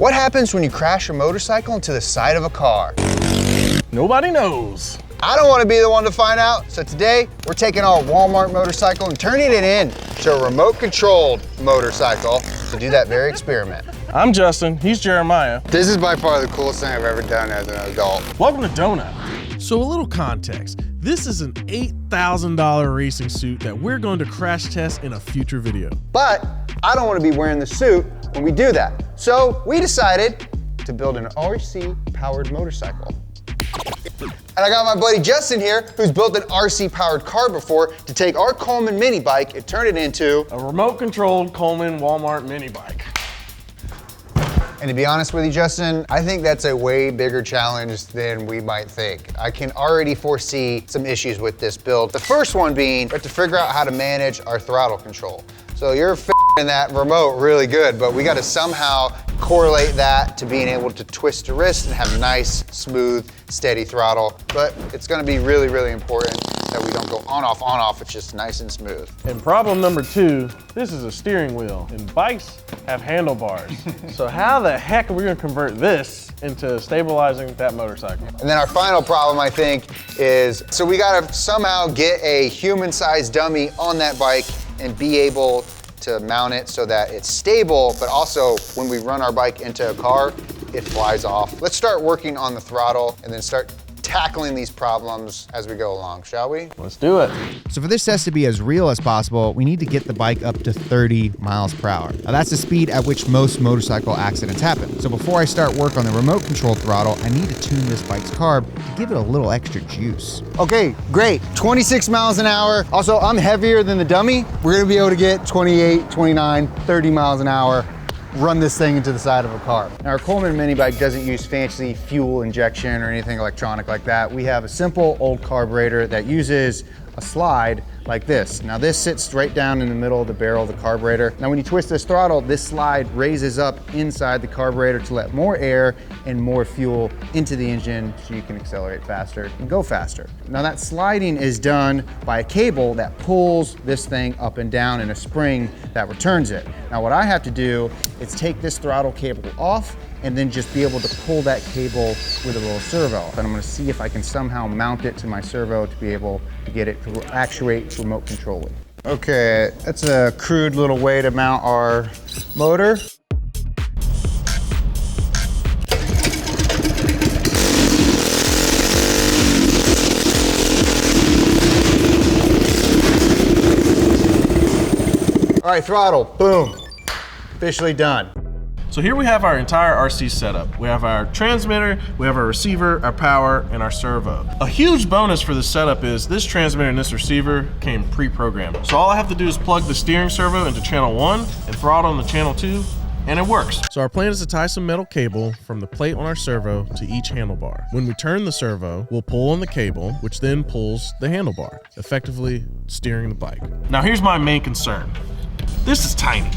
What happens when you crash your motorcycle into the side of a car? Nobody knows. I don't want to be the one to find out, so today we're taking our Walmart motorcycle and turning it into a remote-controlled motorcycle to do that very experiment. I'm Justin, he's Jeremiah. This is by far the coolest thing I've ever done as an adult. Welcome to Donut. So a little context. This is an $8,000 racing suit that we're going to crash test in a future video. But I don't want to be wearing the suit when we do that. So we decided to build an RC-powered motorcycle. And I got my buddy Justin here, who's built an RC-powered car before, to take our Coleman mini bike and turn it into a remote-controlled Coleman Walmart mini bike. And to be honest with you, Justin, I think that's a way bigger challenge than we might think. I can already foresee some issues with this build. The first one being, we have to figure out how to manage our throttle control. So you're in that remote really good, but we got to somehow correlate that to being able to twist the wrist and have nice, smooth, steady throttle. But it's going to be really, really important that we don't go on, off. It's just nice and smooth. And problem number two, this is a steering wheel and bikes have handlebars. So how the heck are we going to convert this into stabilizing that motorcycle? And then our final problem, I think, is, so we got to somehow get a human-sized dummy on that bike and be able to mount it so that it's stable, but also when we run our bike into a car, it flies off. Let's start working on the throttle and then start tackling these problems as we go along, shall we? Let's do it. So for this test to be as real as possible, we need to get the bike up to 30 miles per hour. Now that's the speed at which most motorcycle accidents happen. So before I start work on the remote control throttle, I need to tune this bike's carb to give it a little extra juice. Okay, great, 26 miles an hour. Also, I'm heavier than the dummy. We're gonna be able to get 28, 29, 30 miles an hour, run this thing into the side of a car. Now, our Coleman mini bike doesn't use fancy fuel injection or anything electronic like that. We have a simple old carburetor that uses a slide like this. Now this sits right down in the middle of the barrel of the carburetor. Now when you twist this throttle, this slide raises up inside the carburetor to let more air and more fuel into the engine so you can accelerate faster and go faster. Now that sliding is done by a cable that pulls this thing up and down and a spring that returns it. Now what I have to do is take this throttle cable off and then just be able to pull that cable with a little servo. And I'm gonna see if I can somehow mount it to my servo to be able to get it to actuate remote controlling. Okay, that's a crude little way to mount our motor. All right, throttle, boom, officially done. So here we have our entire RC setup. We have our transmitter, we have our receiver, our power, and our servo. A huge bonus for this setup is this transmitter and this receiver came pre-programmed. So all I have to do is plug the steering servo into channel 1 and throttle into channel 2, and it works. So our plan is to tie some metal cable from the plate on our servo to each handlebar. When we turn the servo, we'll pull on the cable, which then pulls the handlebar, effectively steering the bike. Now here's my main concern. This is tiny.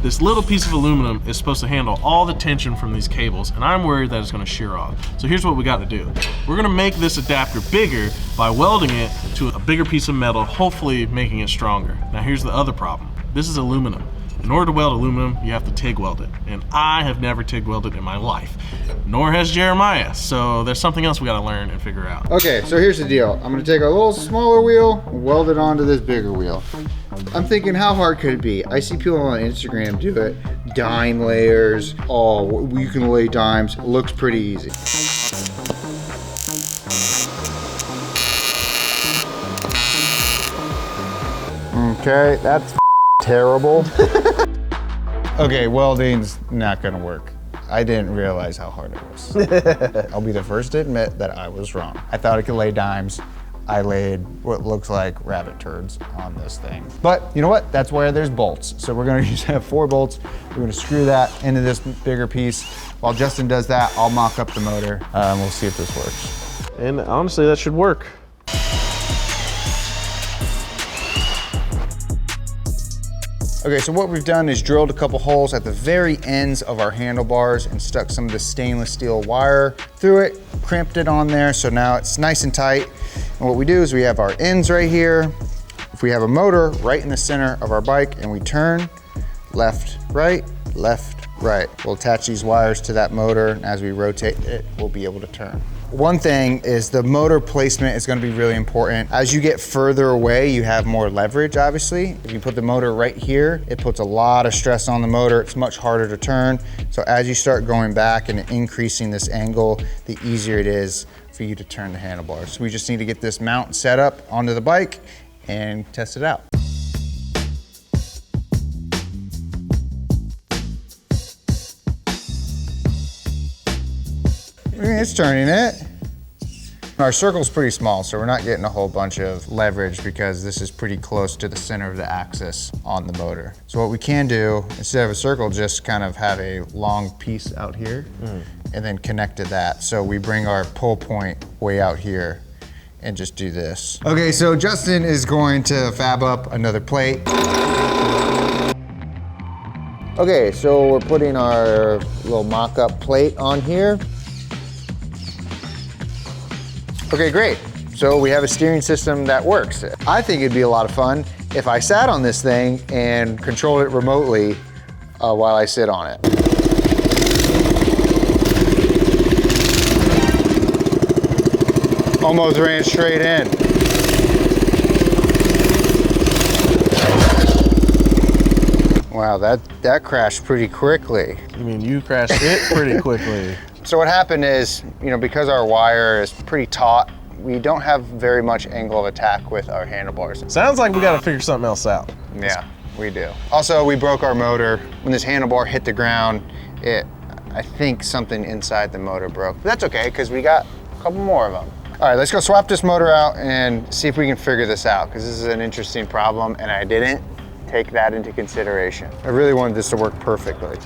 This little piece of aluminum is supposed to handle all the tension from these cables, and I'm worried that it's gonna shear off. So here's what we gotta do. We're gonna make this adapter bigger by welding it to a bigger piece of metal, hopefully making it stronger. Now here's the other problem. This is aluminum. In order to weld aluminum, you have to TIG weld it. And I have never TIG welded in my life, nor has Jeremiah. So there's something else we gotta learn and figure out. Okay, so here's the deal. I'm gonna take a little smaller wheel and weld it onto this bigger wheel. I'm thinking, how hard could it be? I see people on Instagram do it. Dime layers. Oh, you can lay dimes. It looks pretty easy. Okay, that's terrible. Okay, welding's not gonna work. I didn't realize how hard it was. I'll be the first to admit that I was wrong. I thought I could lay dimes. I laid what looks like rabbit turds on this thing. But you know what? That's where there's bolts. So we're gonna have 4 bolts. We're gonna screw that into this bigger piece. While Justin does that, I'll mock up the motor. We'll see if this works. And honestly, that should work. Okay, so what we've done is drilled a couple holes at the very ends of our handlebars and stuck some of the stainless steel wire through it, crimped it on there, so now it's nice and tight. And what we do is we have our ends right here. If we have a motor right in the center of our bike and we turn left, right, Right, we'll attach these wires to that motor, and as we rotate it, we'll be able to turn. One thing is the motor placement is gonna be really important. As you get further away, you have more leverage, obviously. If you put the motor right here, it puts a lot of stress on the motor. It's much harder to turn. So as you start going back and increasing this angle, the easier it is for you to turn the handlebars. So we just need to get this mount set up onto the bike and test it out. It's turning it. Our circle's pretty small, so we're not getting a whole bunch of leverage because this is pretty close to the center of the axis on the motor. So what we can do, instead of a circle, just kind of have a long piece out here and then connect to that. So we bring our pull point way out here and just do this. Okay, so Justin is going to fab up another plate. Okay, so we're putting our little mock-up plate on here. Okay, great. So we have a steering system that works. I think it'd be a lot of fun if I sat on this thing and controlled it remotely while I sit on it. Almost ran straight in. Wow, that crashed pretty quickly. I mean, you crashed it pretty quickly. So what happened is, because our wire is pretty taut, we don't have very much angle of attack with our handlebars. Sounds like we gotta figure something else out. Yeah, we do. Also, we broke our motor. When this handlebar hit the ground, I think something inside the motor broke. But that's okay, because we got a couple more of them. All right, let's go swap this motor out and see if we can figure this out, because this is an interesting problem, and I didn't take that into consideration. I really wanted this to work perfectly.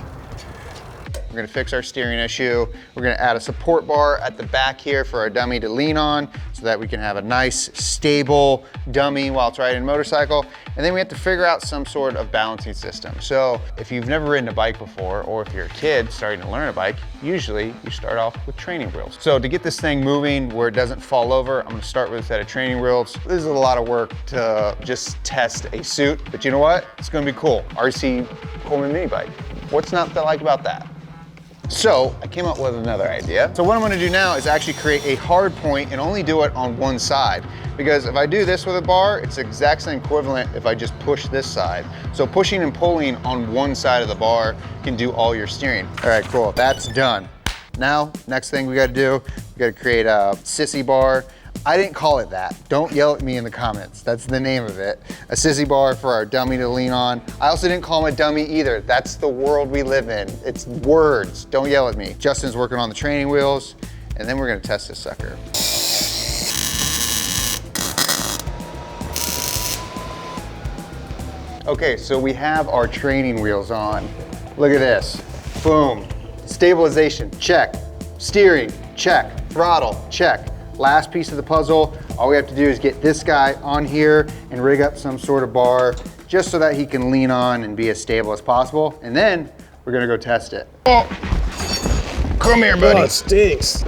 We're gonna fix our steering issue. We're gonna add a support bar at the back here for our dummy to lean on so that we can have a nice, stable dummy while it's riding a motorcycle. And then we have to figure out some sort of balancing system. So if you've never ridden a bike before, or if you're a kid starting to learn a bike, usually you start off with training wheels. So to get this thing moving where it doesn't fall over, I'm gonna start with a set of training wheels. This is a lot of work to just test a suit, but you know what? It's gonna be cool. RC Coleman mini bike. What's not to like about that? So I came up with another idea. So what I'm gonna do now is actually create a hard point and only do it on one side. Because if I do this with a bar, it's the exact same equivalent if I just push this side. So pushing and pulling on one side of the bar can do all your steering. All right, cool, that's done. Now, next thing we gotta do, we gotta create a sissy bar. I didn't call it that. Don't yell at me in the comments. That's the name of it. A sissy bar for our dummy to lean on. I also didn't call him a dummy either. That's the world we live in. It's words. Don't yell at me. Justin's working on the training wheels, and then we're gonna test this sucker. Okay, so we have our training wheels on. Look at this. Boom. Stabilization, check. Steering, check. Throttle, check. Last piece of the puzzle, all we have to do is get this guy on here and rig up some sort of bar just so that he can lean on and be as stable as possible. And then we're gonna go test it. Oh, come here, buddy. Oh, it stinks.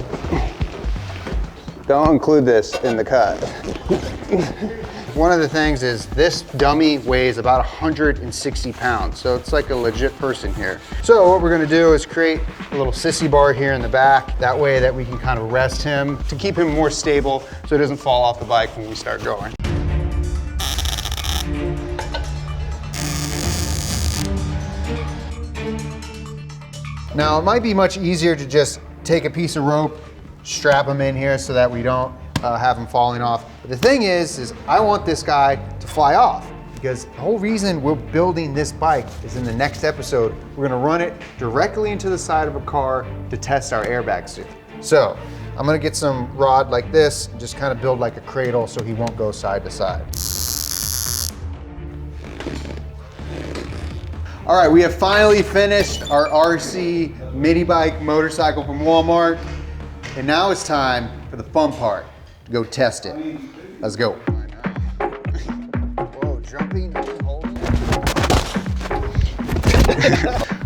Don't include this in the cut. One of the things is this dummy weighs about 160 pounds, so it's like a legit person here. So what we're gonna do is create a little sissy bar here in the back. That way that we can kind of rest him to keep him more stable so he doesn't fall off the bike when we start going. Now it might be much easier to just take a piece of rope, strap him in here so that we don't have him falling off. But the thing is I want this guy to fly off, because the whole reason we're building this bike is in the next episode, we're gonna run it directly into the side of a car to test our airbag suit. So I'm gonna get some rod like this and just kind of build like a cradle so he won't go side to side. All right, we have finally finished our RC mini bike motorcycle from Walmart. And now it's time for the fun part, to go test it. Let's go. Whoa, jumping, holding.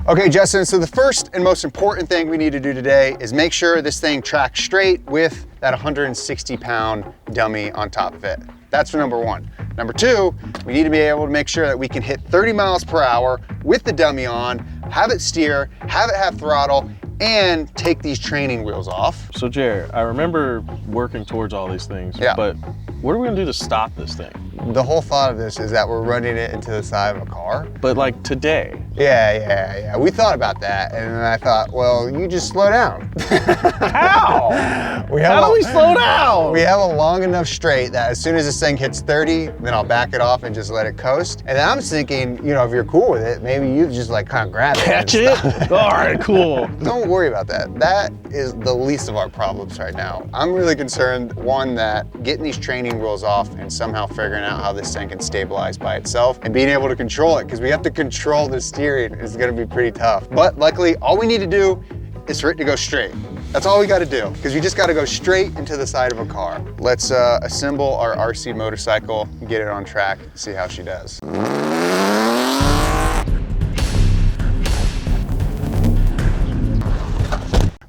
Okay, Justin, so the first and most important thing we need to do today is make sure this thing tracks straight with that 160-pound dummy on top of it. That's for number one. Number two, we need to be able to make sure that we can hit 30 miles per hour with the dummy on, have it steer, have it have throttle, and take these training wheels off. So Jared, I remember working towards all these things, Yeah. but what are we gonna do to stop this thing? The whole thought of this is that we're running it into the side of a car. But like today. Yeah. We thought about that, and then I thought, well, you just slow down. How? How do we slow down? We have a long enough straight that as soon as this thing hits 30, then I'll back it off and just let it coast. And then I'm thinking, you know, if you're cool with it, maybe you just like kind of grab it. Catch it? All right, cool. Don't worry about that. That is the least of our problems right now. I'm really concerned, one, that getting these training wheels off and somehow figuring out how this thing can stabilize by itself and being able to control it, because we have to control the steering is gonna be pretty tough. But luckily, all we need to do is for it to go straight. That's all we gotta do, because we just gotta go straight into the side of a car. Let's assemble our RC motorcycle, get it on track, see how she does.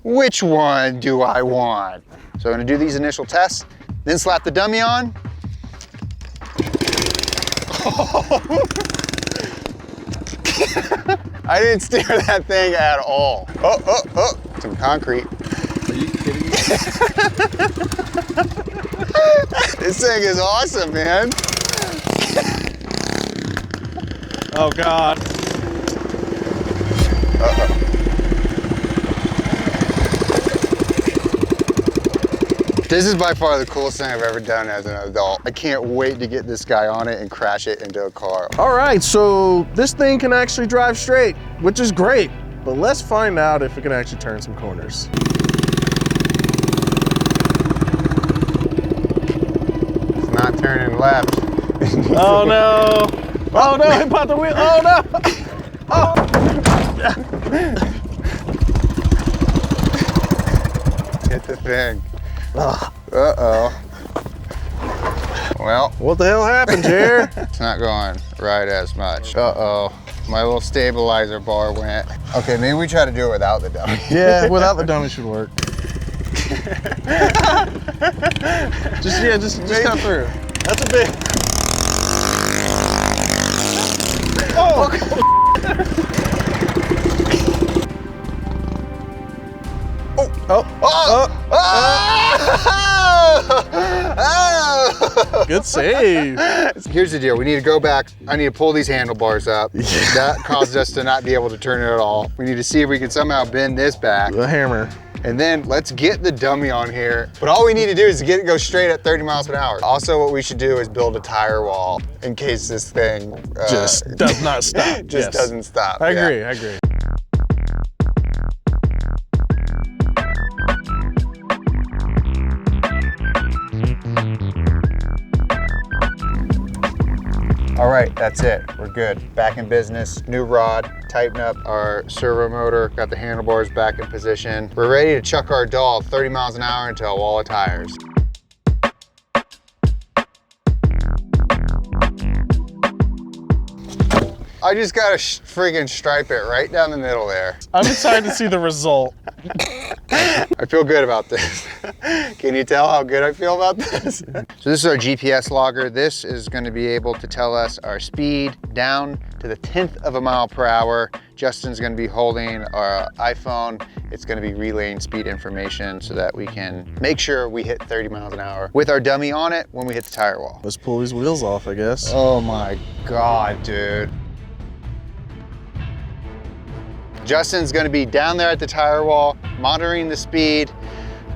Which one do I want? So I'm gonna do these initial tests, then slap the dummy on. I didn't steer that thing at all. Oh, some concrete. Are you kidding me? This thing is awesome, man. Oh God. Uh-oh. This is by far the coolest thing I've ever done as an adult. I can't wait to get this guy on it and crash it into a car. All right, so this thing can actually drive straight, which is great. But let's find out if it can actually turn some corners. It's not turning left. Oh no! Oh no, it popped the wheel, oh no! Oh! Hit the thing. Uh-oh. Well. What the hell happened, Jared? It's not going right as much. Uh-oh. My little stabilizer bar went. Okay, maybe we try to do it without the dummy. Yeah, without the dummy should work. just come through. That's a big. Oh! Oh! Good save. Here's the deal. We need to go back. I need to pull these handlebars up. That caused us to not be able to turn it at all. We need to see if we can somehow bend this back. The hammer. And then let's get the dummy on here. But all we need to do is get it go straight at 30 miles an hour. Also, what we should do is build a tire wall in case this thing just does not stop. Just doesn't stop. I agree. All right, that's it. We're good. Back in business. New rod, tighten up our servo motor, got the handlebars back in position. We're ready to chuck our doll 30 miles an hour into a wall of tires. I just gotta freaking stripe it right down the middle there. I'm excited to see the result. I feel good about this. Can you tell how good I feel about this? So this is our GPS logger. This is going to be able to tell us our speed down to the 10th of a mile per hour. Justin's going to be holding our iPhone. It's going to be relaying speed information so that we can make sure we hit 30 miles an hour with our dummy on it when we hit the tire wall. Let's pull these wheels off, I guess. Oh my God, dude. Justin's gonna be down there at the tire wall, monitoring the speed,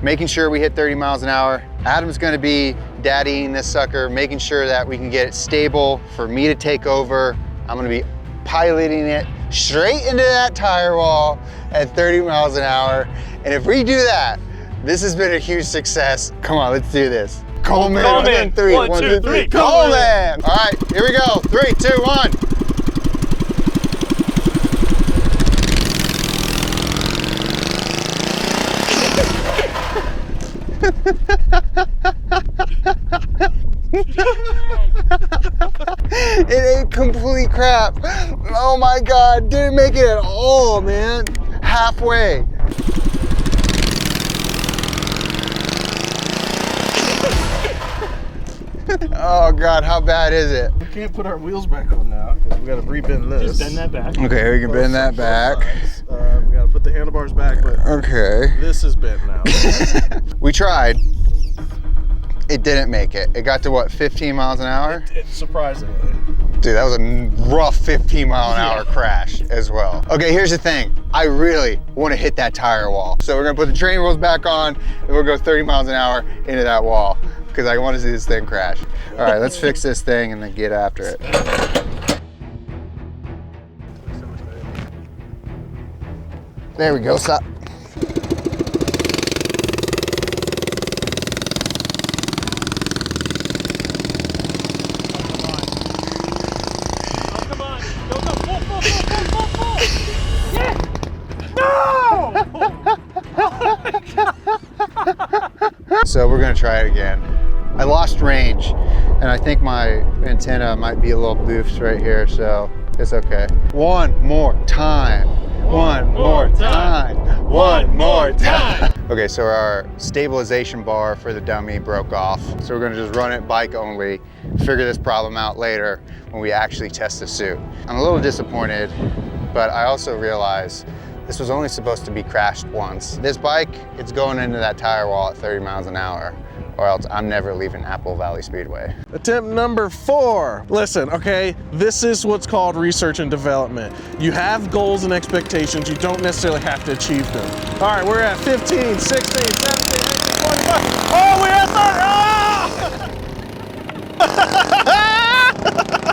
making sure we hit 30 miles an hour. Adam's gonna be daddying this sucker, making sure that we can get it stable for me to take over. I'm gonna be piloting it straight into that tire wall at 30 miles an hour. And if we do that, this has been a huge success. Come on, let's do this. Coleman, Coleman. 3, One, 1, two, 2, 3, three. Coleman. All right, here we go. 3, 2, 1. It ain't complete crap. Oh my God, didn't make it at all, man. Halfway. Oh God, how bad is it? We can't put our wheels back on now because we got to rebend this. Just bend that back. Okay, we can bend that back. We got to put the handlebars back, but Okay. this is bent now. We tried. It didn't make it. It got to what, 15 miles an hour? Surprisingly. Dude, that was a rough 15 mile an hour crash as well. Okay, here's the thing. I really want to hit that tire wall. So we're gonna put the training wheels back on and we'll go 30 miles an hour into that wall because I want to see this thing crash. All right, let's fix this thing and then get after it. There we go, stop. So we're gonna try it again. I lost range and I think my antenna might be a little boofed right here, so it's okay. One more time. One more time. One more time. Okay, so our stabilization bar for the dummy broke off. So we're gonna just run it bike only, figure this problem out later when we actually test the suit. I'm a little disappointed, but I also realize this was only supposed to be crashed once. This bike, it's going into that tire wall at 30 miles an hour, or else I'm never leaving Apple Valley Speedway. Attempt number 4. Listen, okay, this is what's called research and development. You have goals and expectations. You don't necessarily have to achieve them. All right, we're at 15, 16, 17, 18, 25. Oh, we have 30.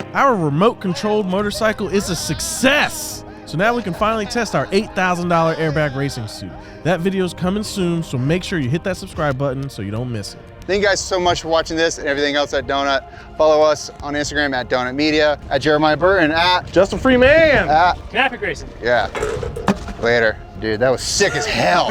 Oh! Our remote controlled motorcycle is a success. So now we can finally test our $8,000 airbag racing suit. That video's coming soon, so make sure you hit that subscribe button so you don't miss it. Thank you guys so much for watching this and everything else at Donut. Follow us on Instagram at Donut Media, at Jeremiah Burton, at Justin Freeman. Traffic racing. Yeah. Later. Dude, that was sick as hell.